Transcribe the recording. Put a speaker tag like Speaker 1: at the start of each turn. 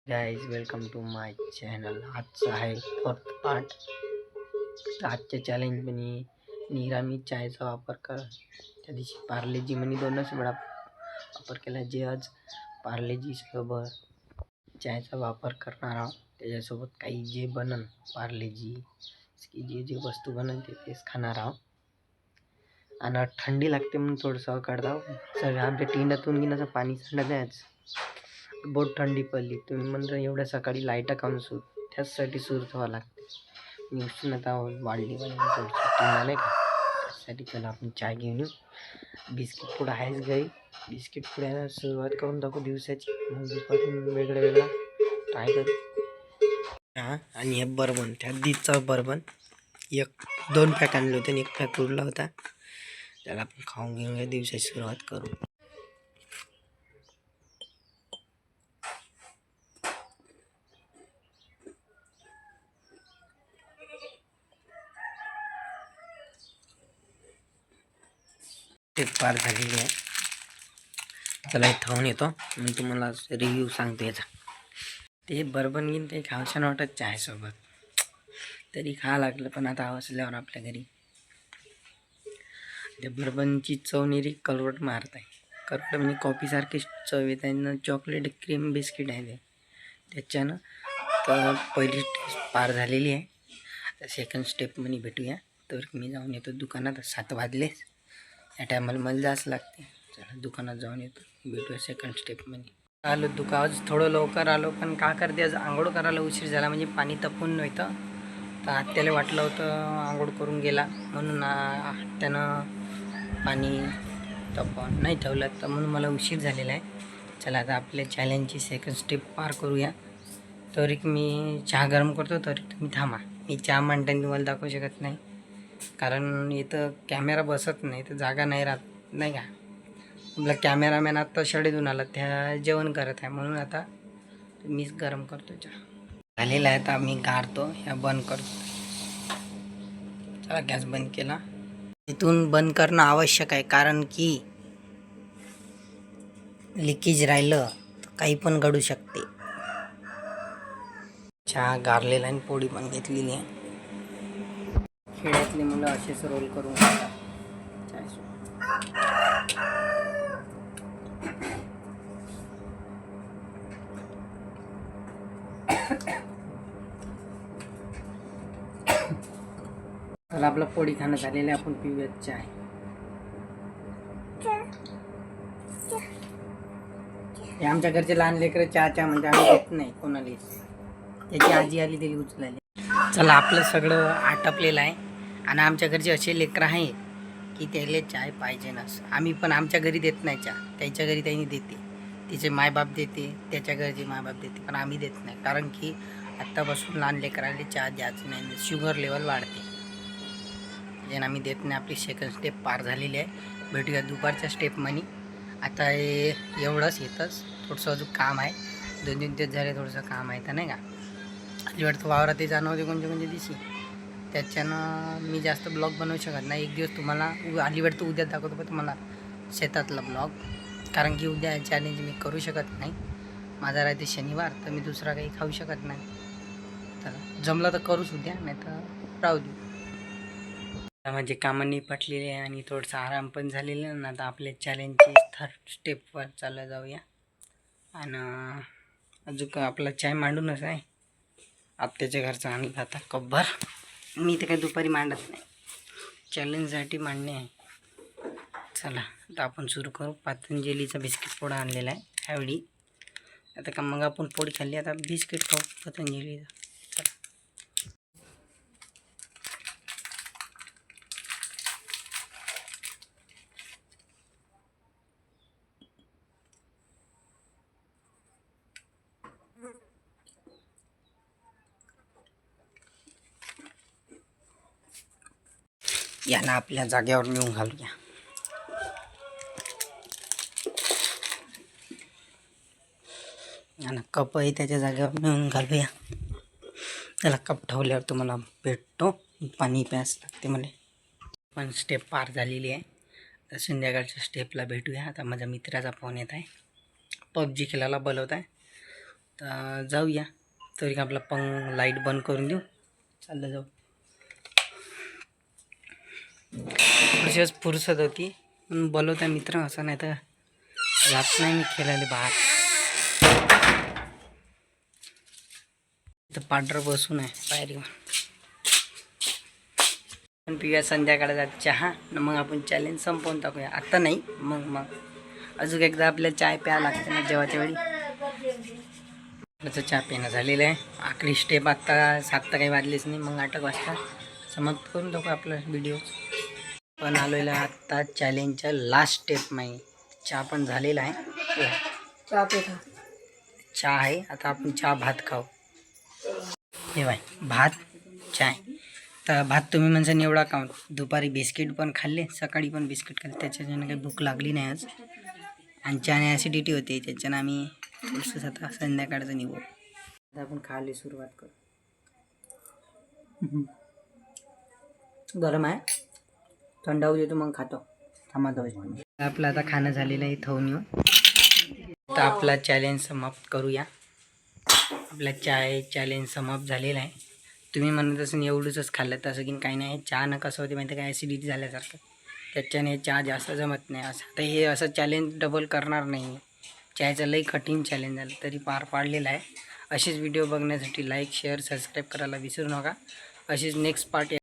Speaker 1: Guys welcome to my channel. आजचा आहे fourth part. तर आजच्या चॅलेंजमध्ये निरामी चायचा वापर कर. त्या दिवशी पार्लेजी म्हणे 2च वेळा वापर केला. जे आज पार्लेजी सोबत चायचा वापर करणार आहोत. त्याच्यासोबत काही जे बनन पार्लेजी की जे वस्तू बनन तेच खाणार आहोत. आणि थंडी लागते म्हणून थोडंसं काढता सगळं आमच्या टिंडातून घेण्याचं पाणी सांडत आहेच. बहुत थंडी पडली. तुम्ही म्हणता एवढ्या सकाळी लाईटा काऊन सूर त्याचसाठी सूर व्हावं लागते. मी उष्णता वाढली नाही का त्यासाठी. चला आपण चाय घेऊन येऊ. बिस्किट पुडा आहेच घरी. बिस्किट पुड्याला सुरुवात करून टाकू दिवसाची. मग दुपारून वेगळा ट्राय करू. आणि हे बर्बन त्या दिसचा बर्बन 1-2 पॅक आणले होते आणि 1 पॅक उरला होता. त्याला आपण खाऊन घेऊया. दिवसाची सुरुवात करू. पार झालेली आहे. त्याला हे खाऊन येतो मी तुम्हाला रिव्ह्यू सांगतो याचा. ते बर्बन घेऊन ते खावशा वाटत चायसोबत तरी खा लागलं. पण आता असल्यावर आपल्या घरी ते बर्बनची चव निरी कलवट मारत आहे. कलवट म्हणजे कॉफीसारखी चव येत आहे. चॉकलेट क्रीम बिस्किट आहे ते त्याच्यानं. तर पहिली स्टेप पार झालेली आहे. तर सेकंड स्टेप मध्ये भेटूया. तर मी जाऊन येतो दुकानात. 7 वाजले. या टायमाला मला जास्त लागते. चला दुकानात जाऊन येतो. भेटूया सेकंड स्टेपमध्ये. आलो दुकान थोडं लवकर आलो. पण का करते आज आंघोळ करायला उशीर झाला. म्हणजे पाणी तपून नव्हतं. तर आत्याला वाटलं होतं आंघोळ करून गेला म्हणून त्यानं पाणी तपवून नाही ठेवलं. तर म्हणून मला उशीर झालेला आहे. चला आता आपल्या चॅलेंजची सेकंड स्टेप पार करूया. तरी मी चहा गरम करतो. तरी तुम्ही थांबा. मी चहा मांडताना तुम्हाला दाखवू शकत नाही. कारण इथं कॅमेरा बसत नाही. तर जागा नाही राहत नाही का. आपला कॅमेरामॅन आत्ता शाळेतून आला. त्या जेवण करत आहे. म्हणून आता मीच गरम करतो चहा. झालेला आहे. आता मी गाळतो. ह्या बंद करतो. चला गॅस बंद केला. इथून बंद करणं आवश्यक आहे. कारण की लिकेज राहिलं तर काही पण घडू शकते. चहा गारलेला आणि पोळी पण घेतलेली आहे. खेड्यातली मुलं असेच रोल करून खातात चला आपलं पोळी खाणं झालेलं आहे. आपण पिऊयात चाय. हे आमच्या घरचे लहान लेकरं चहा म्हणजे आम्ही देत नाही कोणाला. त्याची आजी आली तरी उचलायला. चला आपलं सगळं आटपलेलं आहे. आणि आमच्या घरचे असे लेकरं आहे की त्याला चाय पाहिजे नस. आम्ही पण आमच्या घरी देत नाही चहा. त्याच्या घरी त्यांनी देते. तिचे मायबाप देते. त्याच्या घरचे मायबाप देते. पण आम्ही देत नाही. कारण की आत्तापासून लहान लेकरांना चहा द्यायचं नाही. शुगर लेवल वाढते. यानं आम्ही देत नाही. आपली सेकंड स्टेप पार झालेली आहे. भेटूया दुपारच्या स्टेपमध्ये. आता एवढंच येतंच. थोडंसं अजून काम आहे. 2-3 दिवस झाले थोडंसं काम आहे तर नाही का. अलीकडं वावरात जाणं होते कोणते दिवशी. त्याच्यानं मी जास्त ब्लॉग बनवू शकत नाही. एक दिवस तुम्हाला अलीकडं उद्या दाखवतो पण तुम्हाला शेतातला ब्लॉग. कारण की उद्या चॅलेंज मी करू शकत नाही. माझा राहते शनिवार. तर मी दुसरा काही खाऊ शकत नाही. तर जमलं तर करूच उद्या. नाही तर राहू देऊ. म्हणजे कामं निपटलेली आहे आणि थोडंसं आराम पण झालेला आहे ना. आता आपल्या चॅलेंजची थर्ड स्टेपवर चाललं जाऊया. आणि अजून आपला चाय मांडूनच आहे. आत्याच्या घरचा आणला आता कब्बर. मी तर काही दुपारी मांडत नाही. चॅलेंजसाठी मांडणे आहे. चला आता आपण सुरू करू. पतंजलीचा बिस्किट पोडा आणलेला आहे ह्यावेळी. आता का मग आपण पोळी खाल्ली. आता बिस्किट खाऊ पतंजलीचा. याला आपल्या जागेवर नेऊन घालूया. आणि कपही त्याच्या जागेवर नेऊन घालूया. त्याला कप ठेवल्यावर तुम्हाला भेटतो. पाणी प्यास लागते मला. पण स्टेप पार झालेली आहे. तर संध्याकाळच्या स्टेपला भेटूया. आता माझ्या मित्राचा फोन येत आहे. PUBG खेळायला बोलवत आहे. तर जाऊया. तरी का आपला लाईट बंद करून देऊ. चाललं जाऊ. थोडीशीच फुरसत होती म्हणून बोलवता मित्र, असं नाही तर जात नाही मी खेळायला बाहेर. तर पांढरं बसून आहे पायरीवर. पण पिऊया संध्याकाळी जात चहा, मग आपण चॅलेंज संपवून टाकूया. आत्ता नाही, मग अजून एकदा आपल्याला चाय प्यायला लागते ना जेवायच्या वेळी. आपल्याचं चहा पिणं झालेलं आहे. आखरी स्टेप आत्ता 7 काही वाजलेच नाही, मग 8 वाजता समाप्त करून टाकू आपला व्हिडिओ. पण आलेला आत्ता चॅलेंजच्या लास्ट स्टेप नाही. चहा पण झालेला आहे. चहा आहे. आता आपण चहा भात खाऊ. हे बाय भात चाय. तर भात तुम्ही म्हणजे एवढा खाऊन दुपारी बिस्किट पण खाल्ले, सकाळी पण बिस्किट खाल्ले, त्याच्याने काही भूक लागली नाही आज. आणि चहाने ॲसिडिटी होते, त्याच्यानं आम्ही थोडंसं आता संध्याकाळचं निघू. आता आपण खायला सुरुवात करू. गरम आहे, थंड होऊ देतो मग खातो. थांबा आपलं आता खाणं झालेलं आहे. इथं येऊ तर आपला चॅलेंज समाप्त करूया. आपला चाय चॅलेंज समाप्त झालेला आहे. तुम्ही म्हणत असेल एवढंच खाल्लं, तसं की काही नाही. चहा न कसं होते माहिती काय, ॲसिडिटी झाल्यासारखं, त्याच्याने चहा जास्त जमत नाही. असं आता हे असं चॅलेंज डबल करणार नाही. चहाचं लई कठीण चॅलेंज झालं तरी पार पाडलेलं आहे. असेच व्हिडिओ बघण्यासाठी लाईक शेअर सबस्क्राईब करायला विसरू नका. असेच नेक्स्ट पार्ट